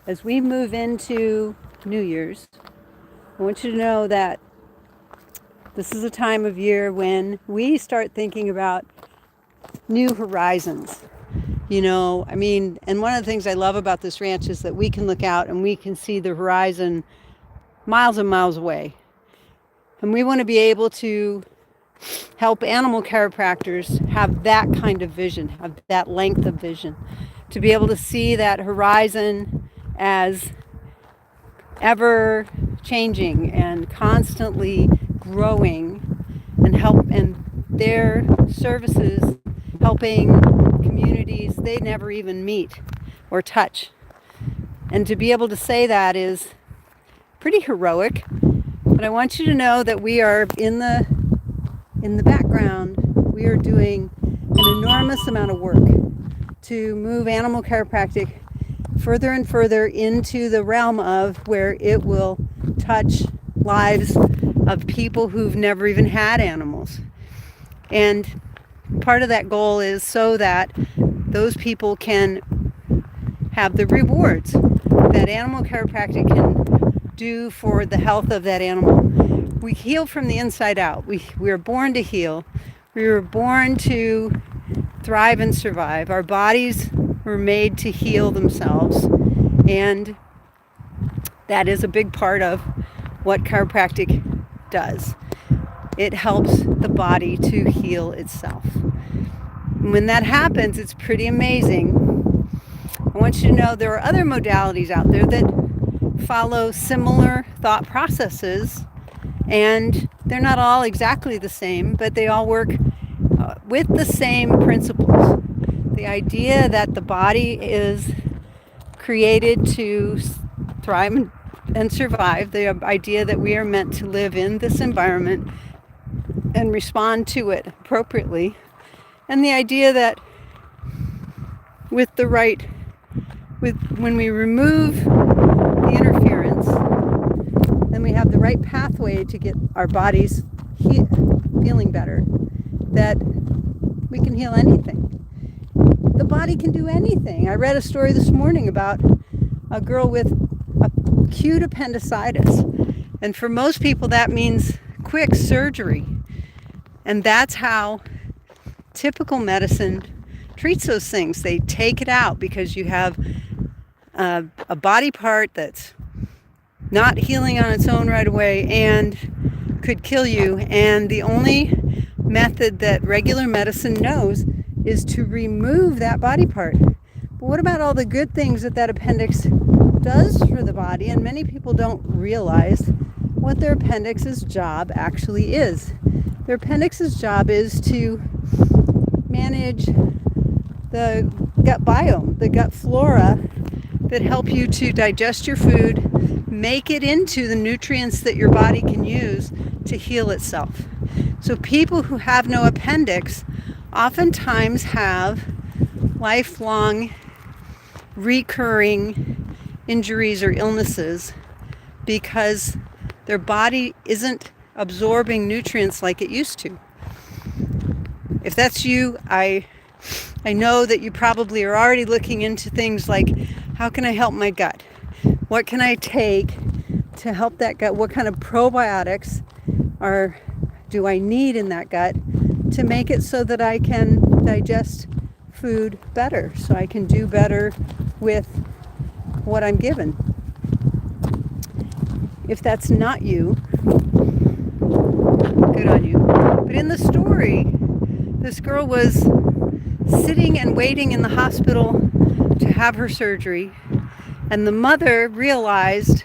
As we move into New Year's, I want you to know that this is a time of year when we start thinking about new horizons. And one of the things I love about this ranch is that we can look out and we can see the horizon miles and miles away. And we want to be able to help animal chiropractors have that kind of vision, have that length of vision, to be able to see that horizon as ever changing and constantly growing, and their services helping communities they never even meet or touch. And to be able to say that is pretty heroic. But I want you to know that we are in the background, we are doing an enormous amount of work to move animal chiropractic further and further into the realm of where it will touch lives of people who've never even had animals. And part of that goal is so that those people can have the rewards that animal chiropractic can do for the health of that animal. We heal from the inside out. We are born to heal. We were born to thrive and survive. Our bodies were made to heal themselves. And that is a big part of what chiropractic does. It helps the body to heal itself. And when that happens, it's pretty amazing. I want you to know there are other modalities out there that follow similar thought processes, and they're not all exactly the same, but they all work with the same principles. The idea that the body is created to thrive and survive, the idea that we are meant to live in this environment and respond to it appropriately, and the idea that when we remove the interference, then we have the right pathway to get our bodies feeling better, that we can heal anything. The body can do anything. I read a story this morning about a girl with acute appendicitis, and for most people that means quick surgery. And that's how typical medicine treats those things. They take it out because you have a body part that's not healing on its own right away and could kill you. And the only method that regular medicine knows is to remove that body part. But what about all the good things that appendix does for the body? And many people don't realize what their appendix's job actually is. Their appendix's job is to manage the gut biome, the gut flora that help you to digest your food, make it into the nutrients that your body can use to heal itself. So people who have no appendix oftentimes have lifelong recurring injuries or illnesses because their body isn't absorbing nutrients like it used to. If that's you, I know that you probably are already looking into things like, how can I help my gut? What can I take to help that gut? What kind of probiotics do I need in that gut to make it so that I can digest food better, so I can do better with what I'm given? If that's not you, good on you. But in the story, this girl was sitting and waiting in the hospital to have her surgery, and the mother realized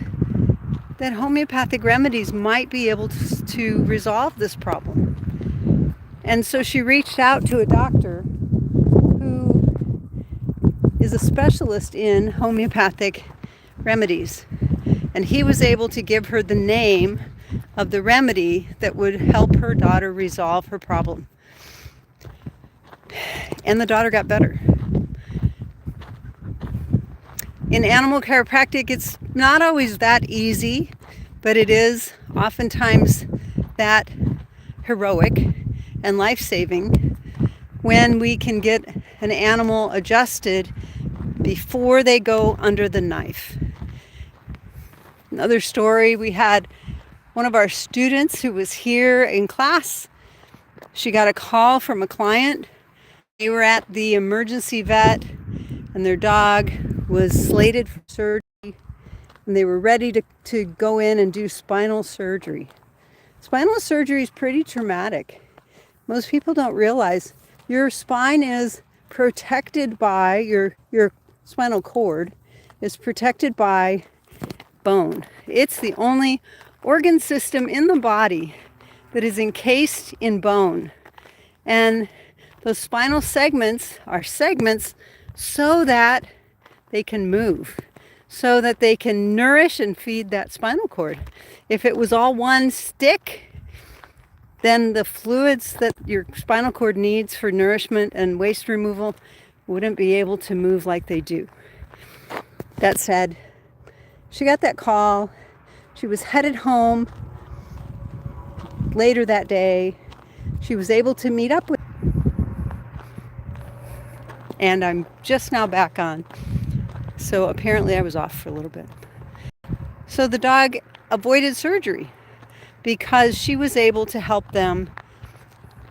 that homeopathic remedies might be able to resolve this problem. And so she reached out to a doctor who is a specialist in homeopathic remedies. And he was able to give her the name of the remedy that would help her daughter resolve her problem. And the daughter got better. In animal chiropractic, it's not always that easy, but it is oftentimes that heroic and life-saving when we can get an animal adjusted before they go under the knife. Another story, we had one of our students who was here in class. She got a call from a client. They were at the emergency vet and their dog was slated for surgery and they were ready to go in and do spinal surgery. Spinal surgery is pretty traumatic. Most people don't realize your spine is protected by, your spinal cord is protected by bone. It's the only organ system in the body that is encased in bone. And those spinal segments are segments so that they can move, so that they can nourish and feed that spinal cord. If it was all one stick, then the fluids that your spinal cord needs for nourishment and waste removal wouldn't be able to move like they do. That said, she got that call. She was headed home later that day. She was able to meet up with, and I'm just now back on. So apparently I was off for a little bit. So the dog avoided surgery because she was able to help them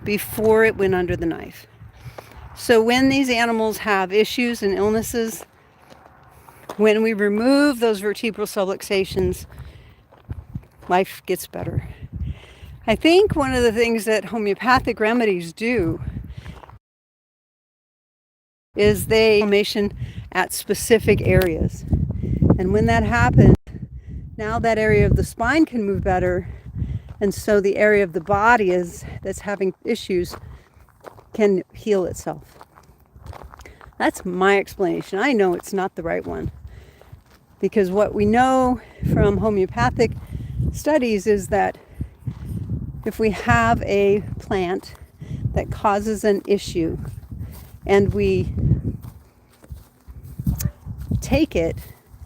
before it went under the knife. So when these animals have issues and illnesses, when we remove those vertebral subluxations, life gets better. I think one of the things that homeopathic remedies do is they inflammation at specific areas. And when that happens, now that area of the spine can move better, and so the area of the body that's having issues can heal itself. That's my explanation. I know it's not the right one, because what we know from homeopathic studies is that if we have a plant that causes an issue and we take it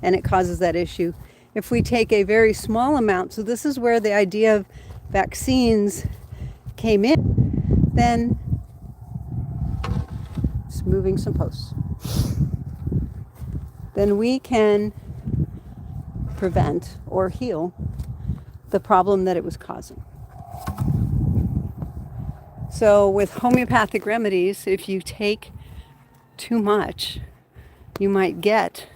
and it causes that issue, if we take a very small amount, so this is where the idea of vaccines came in, then it's moving some posts, then we can prevent or heal the problem that it was causing. So with homeopathic remedies, if you take too much, you might get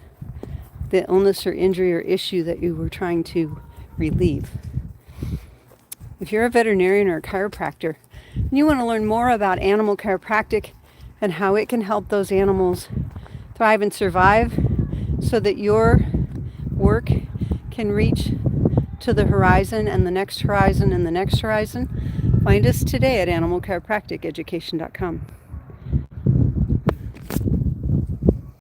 the illness or injury or issue that you were trying to relieve. If you're a veterinarian or a chiropractor and you want to learn more about animal chiropractic and how it can help those animals thrive and survive so that your work can reach to the horizon and the next horizon and the next horizon, find us today at animalchiropracticeducation.com.